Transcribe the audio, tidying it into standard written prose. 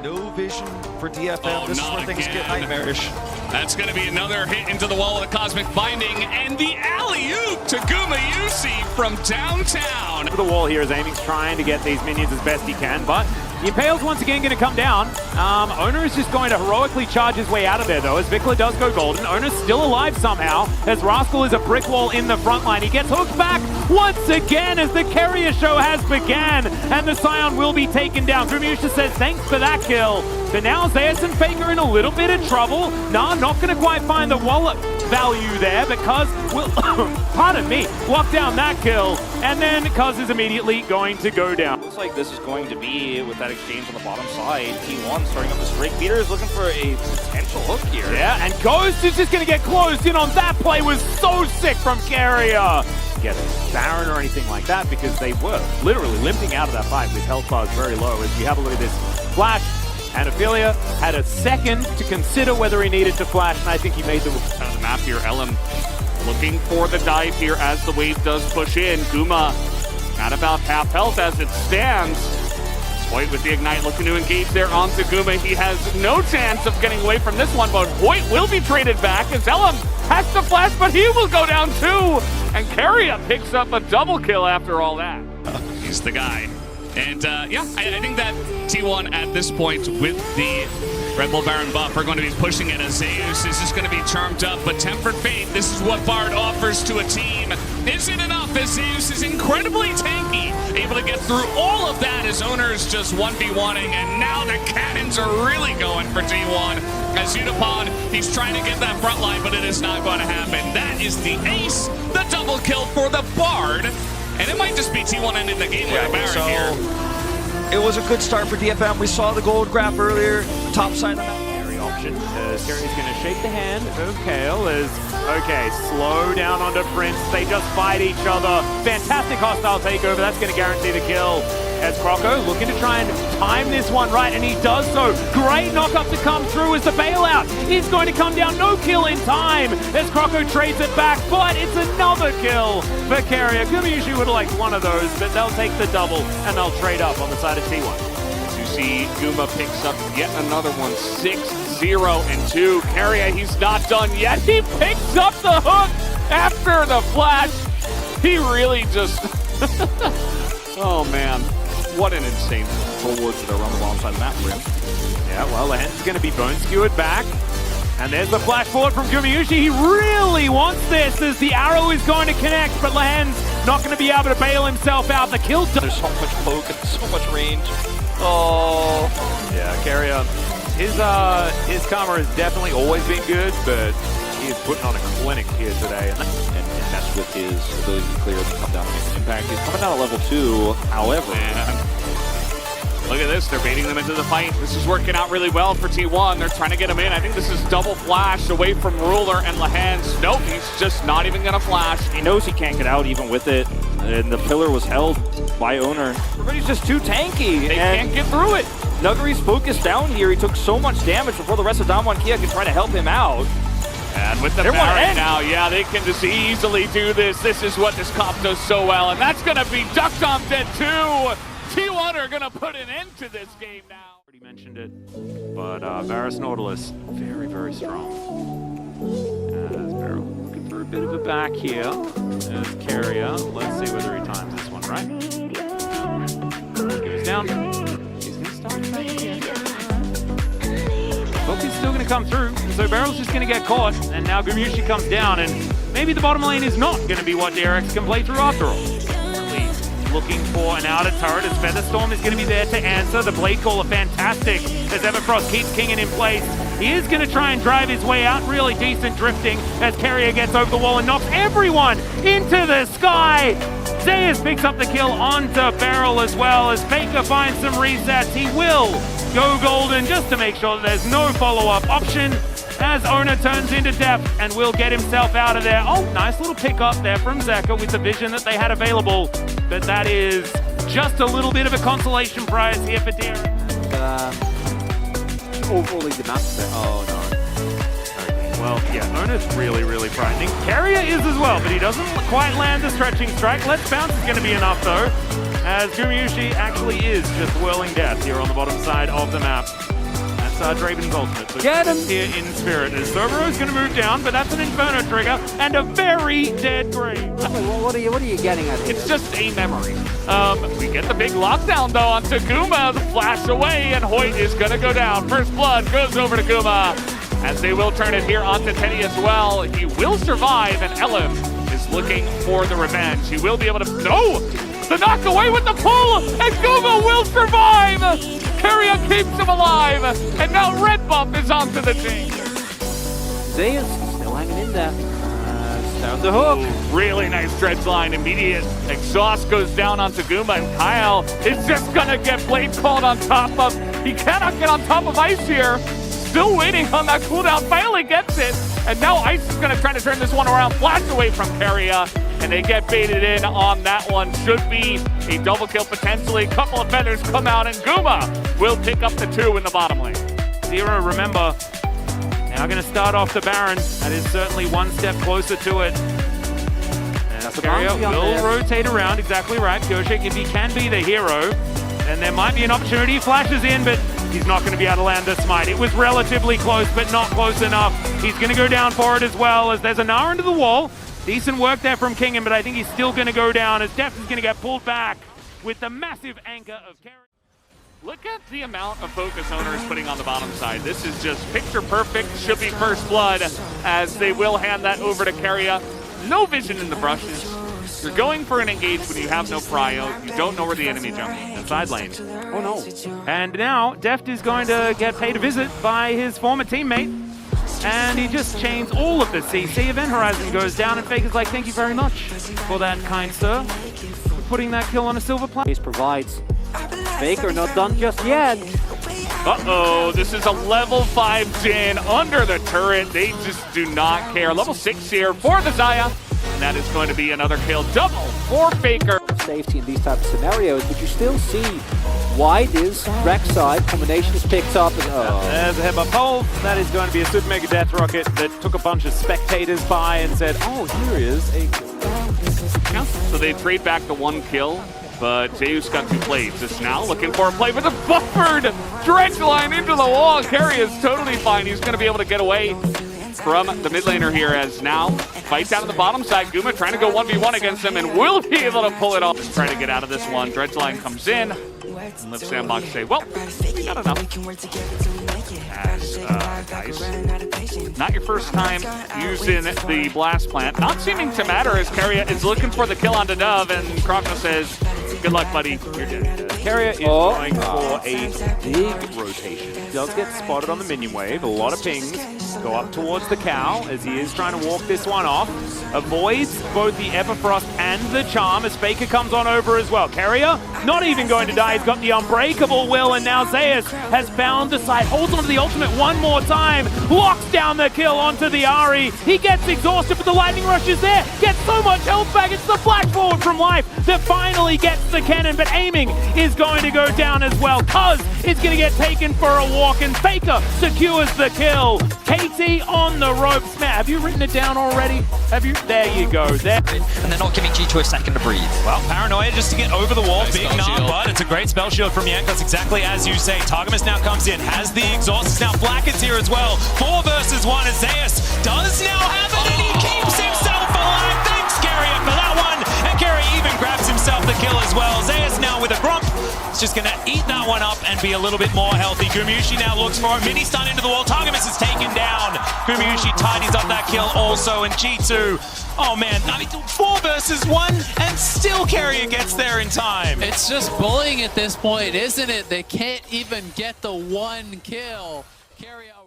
No vision for DFM. This is where things get nightmarish. That's going to be another hit into the wall with a cosmic binding, and the alley-oop to Gumayusi from downtown. The wall here is Aiming's trying to get these minions as best he can, but the Impale's once again going to come down. Owner is just going to heroically charge his way out of there, though, as Vikla does go golden. Owner's still alive somehow, as Rascal is a brick wall in the front line. He gets hooked back once again as the Keria show has began, and the Scion will be taken down. Gumayusi says thanks for that kill, but now Zeus and Faker in a little bit of trouble. Nah, not going to quite find the wallet value there, because we'll, pardon me, lock down that kill, and then Cuz is immediately going to go down. Looks like this is going to be, with that exchange on the bottom side, T1 starting up the streak. Peter is looking for a potential hook here. Yeah, and Ghost is just going to get closed in on that play. Was so sick from Keria. Get a Baron or anything like that, because they were literally limping out of that fight with health bars very low. As we have a look at this flash, and Ophelia had a second to consider whether he needed to flash, and I think he made the map here. Elam looking for the dive here as the wave does push in. Guma at about half health as it stands. Hoyt with the Ignite looking to engage there onto Guma. He has no chance of getting away from this one, but Hoyt will be traded back as Elam has to flash, but he will go down too. And Keria picks up a double kill after all that. He's the guy. And yeah, I think that T1 at this point with the Red Bull Baron buff are going to be pushing it as Zeus is just going to be charmed up. But Tempered Fate, this is what Bard offers to a team. Is it enough as Zeus is incredibly tanky, able to get through all of that as Owner's just 1v1ing, and now the cannons are really going for T1. As Unipod, he's trying to get that front line, but it is not going to happen. That is the ace, the double kill for the Bard. And it might just be T1 ending the game with a Baron here. It was a good start for DFM. We saw the gold grab earlier, top side of the map. Carry option. Keria's going to shake the hand of Kale as, okay, slow down onto Prince. They just fight each other. Fantastic hostile takeover. That's going to guarantee the kill. As Croco looking to try and time this one right, and he does so. Great knock-up to come through as the bailout is going to come down. No kill in time as Croco trades it back, but it's another kill for Keria. Gumayusi would have liked one of those, but they'll take the double and they'll trade up on the side of T1. You see Guma picks up yet another one, 6-0-2. Keria, he's not done yet. He picks up the hook after the flash. He really just, oh man. What an insane forward to the run along side of that rim. Yeah, well, Lahen's going to be bone skewered back. And there's the flash forward from Gumayusi. He really wants this as the arrow is going to connect, but Lahen's not going to be able to bail himself out. The kill. There's so much poke and so much range. Oh. Yeah, Keria, his karma has definitely always been good, but he is putting on a clinic here today. And mess with his ability to clear and come down and make an impact. He's coming down at level 2, however. Look at this, they're baiting them into the fight. This is working out really well for T1. They're trying to get him in. I think this is double flash away from Ruler and Lahen's. Nope, he's just not even gonna flash. He knows he can't get out even with it, and the pillar was held by Owner. Everybody's just too tanky. They can't get through it. Nuggery's focused down here. He took so much damage before the rest of Damwon Kia could try to help him out. And with the Baron now, yeah, they can just easily do this. This is what this comp does so well, and that's going to be ducked on dead too. T1 are going to put an end to this game now. Already mentioned it, but Varus Nautilus, very, very strong. As Beryl looking for a bit of a back here. As Keria, let's see whether he times this one right. Goes down. He's going to start back here. Hook is still going to come through, so Beryl's just going to get caught, and now Gumayusi comes down, and maybe the bottom lane is not going to be what DRX can play through after all. Looking for an outer turret as Featherstorm is going to be there to answer. The Blade Caller fantastic as Everfrost keeps kinging in place. He is going to try and drive his way out. Really decent drifting as Keria gets over the wall and knocks everyone into the sky. Zeus picks up the kill onto Beryl as well as Faker finds some resets. He will go golden just to make sure that there's no follow-up option as Owner turns into Deft and will get himself out of there. Oh, nice little pick up there from Zeka with the vision that they had available. But that is just a little bit of a consolation prize here for DRX. Overly demanding. Oh, no. Okay, well, yeah, Owner's really, really frightening. Keria is as well, but he doesn't quite land the stretching strike. Let's Bounce is going to be enough, though, as Gumayusi actually is just whirling death here on the bottom side of the map. that's Draven's ultimate. So Get him! here in spirit. As Cerbero's going to move down, but that's an Inferno trigger and a very dead grave. What are you getting at here? It's just a memory. We get the big lockdown though onto Guma. The flash away, and Hoyt is going to go down. First blood goes over to Guma, as they will turn it here onto Teddy as well. He will survive, and Elim is looking for the revenge. He will be able to... No! The knock away with the pull, and Guma will survive! Keria keeps him alive, and now Red Bump is onto the team. Zeus still hanging in there. Down the hook. Ooh, really nice dredge line. Immediate exhaust goes down onto Guma, and Kyle is just gonna get blade called on top of. He cannot get on top of Ice here. Still waiting on that cooldown. Finally gets it, and now Ice is gonna try to turn this one around. Flash away from Keria, and they get baited in on that one. Should be a double kill potentially. Couple of feathers come out, and Guma will pick up the 2 in the bottom lane. Zero, remember, now going to start off the Baron. That is certainly one step closer to it. Keria will rotate around, exactly right. Goshek, if he can be the hero, then there might be an opportunity. He flashes in, but he's not going to be able to land a smite. It was relatively close, but not close enough. He's going to go down for it as well, as there's a Nara into the wall. Decent work there from Kingham, but I think he's still going to go down, as Deft is going to get pulled back with the massive anchor of Keria. Look at the amount of focus owners putting on the bottom side. This is just picture perfect. Should be first blood, as they will hand that over to Keria. No vision in the brushes. You're going for an engage when you have no prio. You don't know where the enemy jumps. The side lane. Oh no. And now Deft is going to get paid a visit by his former teammate. And he just chains all of the CC. Event Horizon goes down, and Fake is like, thank you very much for that, kind sir. For putting that kill on a silver plate. This provides. Faker not done just yet. Uh-oh, this is a level 5 Jin under the turret. They just do not care. Level 6 here for the Xayah. And that is going to be another kill. Double for Faker. Safety in these type of scenarios, but you still see why this Rek'Sai combination is picked up. And, There's a headbutt pole. That is going to be a super mega death rocket that took a bunch of spectators by and said, oh, here is a kill. So they trade back the 1 kill. But Zeus got 2 plays. Just now looking for a play with a buffered dredge line into the wall. Keria is totally fine. He's going to be able to get away from the mid laner here, as now fights out on the bottom side. Guma trying to go 1v1 against him, and will be able to pull it off. Just trying to get out of this one. Dredge line comes in, and Liv Sandbox say, well, we got enough. As, guys, not your first time using the blast plant. Not seeming to matter, as Keria is looking for the kill onto Dove, and Krokna says, good luck, buddy. You're dead. Keria is going for a big rotation. He does get spotted on the minion wave. A lot of pings go up towards the cow, as he is trying to walk this one off. Avoids both the Everfrost and the Charm, as Faker comes on over as well. Keria not even going to die. He's got the Unbreakable Will, and now Zeus has found the side. Holds onto the ultimate one more time. Locks down the kill onto the Ahri. He gets exhausted, but the Lightning Rush is there. Gets so much health back. It's the flash forward from life that finally gets the cannon, but aiming is going to go down as well. Cuz is going to get taken for a walk, and Faker secures the kill. KT on the ropes. Matt, have you written it down already? Have you? There you go. There. And they're not giving G2 a second to breathe. Well, Paranoia just to get over the wall. Big knock, but it's a great spell shield from Yank. That's exactly as you say. Targamas now comes in, has the exhaust. It's now Blacken's here as well. 4 versus 1 as Zeus does now have it, and he keeps himself alive. Thanks, Keria, for that one. And Keria even grabs himself the kill as well. Zeus now with a grump. It's just going to eat that one up and be a little bit more healthy. Gumayusi now looks for a mini stun into the wall. Targamas is taken down. Gumayusi tidies up that kill also, and G2. Oh man, I mean, 4 versus 1, and still Keria gets there in time. It's just bullying at this point, isn't it? They can't even get the 1 kill. Keria